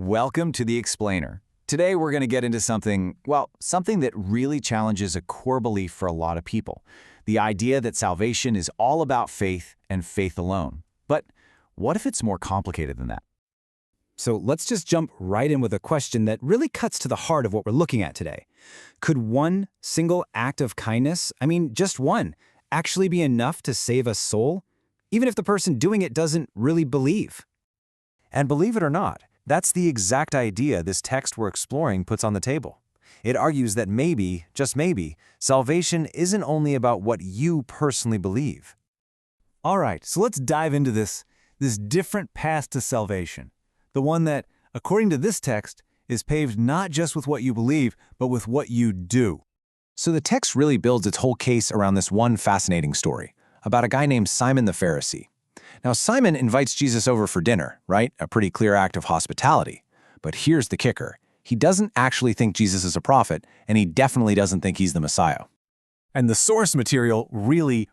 Welcome to The Explainer. Today we're going to get into something that really challenges a core belief for a lot of people. The idea that salvation is all about faith and faith alone. But what if it's more complicated than that? So let's just jump right in with a question that really cuts to the heart of what we're looking at today. Could one single act of kindness, just one, actually be enough to save a soul, even if the person doing it doesn't really believe? And believe it or not, that's the exact idea this text we're exploring puts on the table. It argues that maybe, just maybe, salvation isn't only about what you personally believe. All right, so let's dive into this different path to salvation. The one that, according to this text, is paved not just with what you believe, but with what you do. So the text really builds its whole case around this one fascinating story about a guy named Simon the Pharisee. Now, Simon invites Jesus over for dinner, right? A pretty clear act of hospitality. But here's the kicker. He doesn't actually think Jesus is a prophet, and he definitely doesn't think he's the Messiah. And the source material really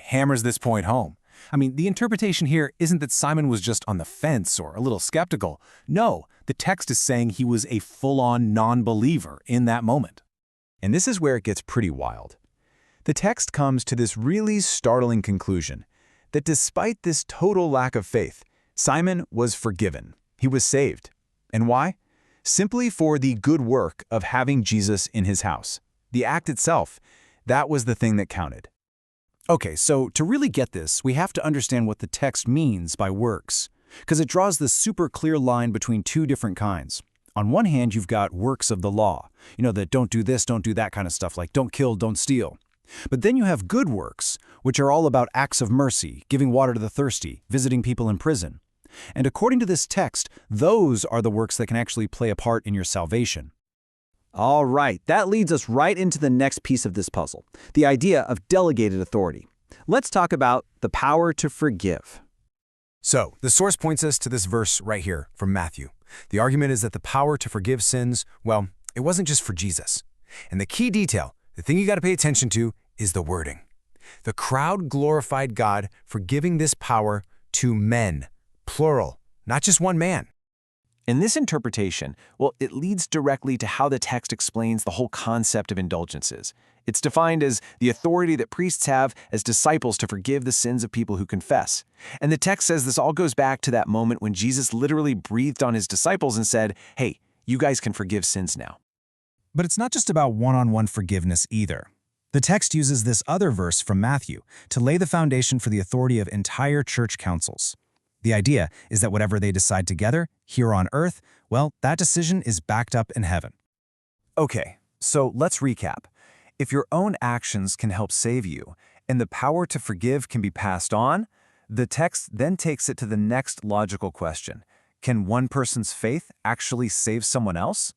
hammers this point home. The interpretation here isn't that Simon was just on the fence or a little skeptical. No, the text is saying he was a full-on non-believer in that moment. And this is where it gets pretty wild. The text comes to this really startling conclusion that despite this total lack of faith, Simon was forgiven. He was saved. And why? Simply for the good work of having Jesus in his house. The act itself, that was the thing that counted. Okay, so to really get this, we have to understand what the text means by works, because it draws this super clear line between two different kinds. On one hand, you've got works of the law, that don't do this, don't do that kind of stuff, like don't kill, don't steal. But then you have good works, which are all about acts of mercy, giving water to the thirsty, visiting people in prison. And according to this text, those are the works that can actually play a part in your salvation. All right, that leads us right into the next piece of this puzzle, the idea of delegated authority. Let's talk about the power to forgive. So, the source points us to this verse right here from Matthew. The argument is that the power to forgive sins, it wasn't just for Jesus. And the key detail, the thing you got to pay attention to, is the wording. The crowd glorified God for giving this power to men, plural, not just one man. In this interpretation, it leads directly to how the text explains the whole concept of indulgences. It's defined as the authority that priests have as disciples to forgive the sins of people who confess. And the text says this all goes back to that moment when Jesus literally breathed on his disciples and said, "Hey, you guys can forgive sins now." But it's not just about one-on-one forgiveness either. The text uses this other verse from Matthew to lay the foundation for the authority of entire church councils. The idea is that whatever they decide together, here on earth, that decision is backed up in heaven. Okay, so let's recap. If your own actions can help save you, and the power to forgive can be passed on, the text then takes it to the next logical question. Can one person's faith actually save someone else?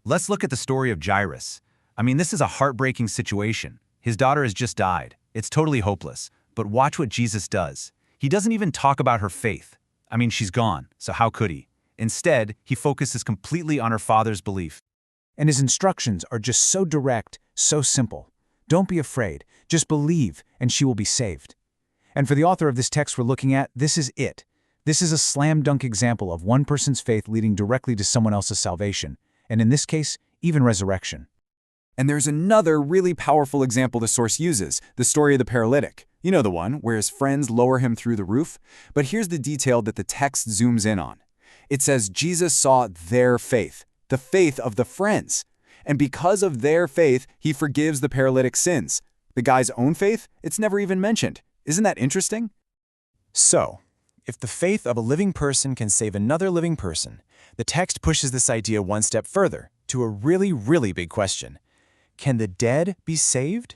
Let's look at the story of Jairus. This is a heartbreaking situation. His daughter has just died. It's totally hopeless. But watch what Jesus does. He doesn't even talk about her faith. She's gone, so how could he? Instead, he focuses completely on her father's belief. And his instructions are just so direct, so simple. Don't be afraid. Just believe, and she will be saved. And for the author of this text we're looking at, this is it. This is a slam-dunk example of one person's faith leading directly to someone else's salvation, and in this case, even resurrection. And there's another really powerful example the source uses, the story of the paralytic. You know the one, where his friends lower him through the roof? But here's the detail that the text zooms in on. It says Jesus saw their faith, the faith of the friends. And because of their faith, he forgives the paralytic's sins. The guy's own faith? It's never even mentioned. Isn't that interesting? So, if the faith of a living person can save another living person, the text pushes this idea one step further to a really big question. Can the dead be saved?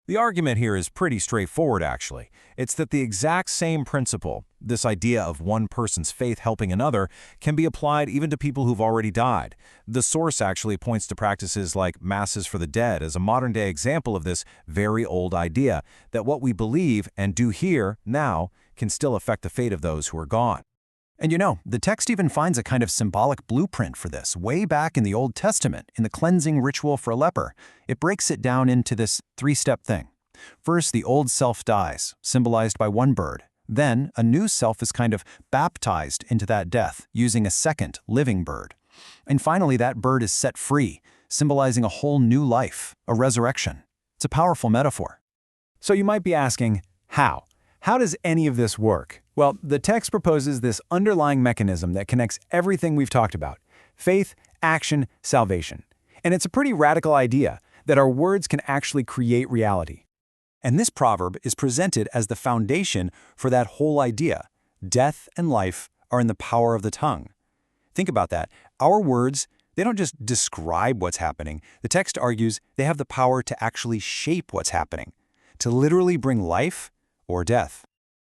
The argument here is pretty straightforward, actually. It's that the exact same principle, this idea of one person's faith helping another, can be applied even to people who've already died. The source actually points to practices like masses for the dead as a modern-day example of this very old idea that what we believe and do here, now, can still affect the fate of those who are gone. And the text even finds a kind of symbolic blueprint for this way back in the Old Testament, in the cleansing ritual for a leper. It breaks it down into this three-step thing. First, the old self dies, symbolized by one bird. Then, a new self is kind of baptized into that death using a second, living bird. And finally, that bird is set free, symbolizing a whole new life, a resurrection. It's a powerful metaphor. So you might be asking, how? How does any of this work? Well, the text proposes this underlying mechanism that connects everything we've talked about: faith, action, salvation. And it's a pretty radical idea that our words can actually create reality. And this proverb is presented as the foundation for that whole idea. Death and life are in the power of the tongue. Think about that. Our words, they don't just describe what's happening. The text argues they have the power to actually shape what's happening, to literally bring life or death.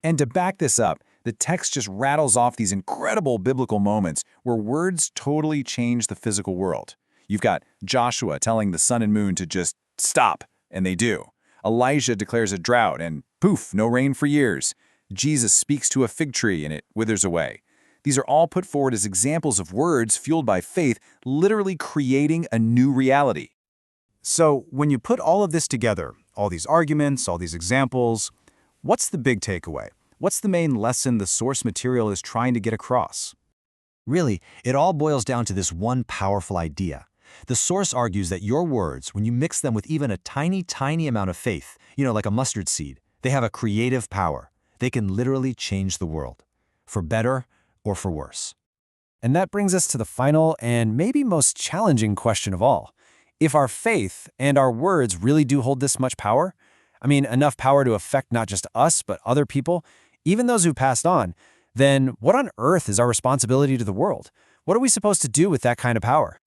And to back this up, the text just rattles off these incredible biblical moments where words totally change the physical world. You've got Joshua telling the sun and moon to just stop, and they do. Elijah declares a drought, and poof, no rain for years. Jesus speaks to a fig tree, and it withers away. These are all put forward as examples of words fueled by faith, literally creating a new reality. So when you put all of this together, all these arguments, all these examples, what's the big takeaway? What's the main lesson the source material is trying to get across? Really, it all boils down to this one powerful idea. The source argues that your words, when you mix them with even a tiny, tiny amount of faith, like a mustard seed, they have a creative power. They can literally change the world, for better or for worse. And that brings us to the final and maybe most challenging question of all. If our faith and our words really do hold this much power, enough power to affect not just us, but other people, even those who passed on, then what on earth is our responsibility to the world? What are we supposed to do with that kind of power?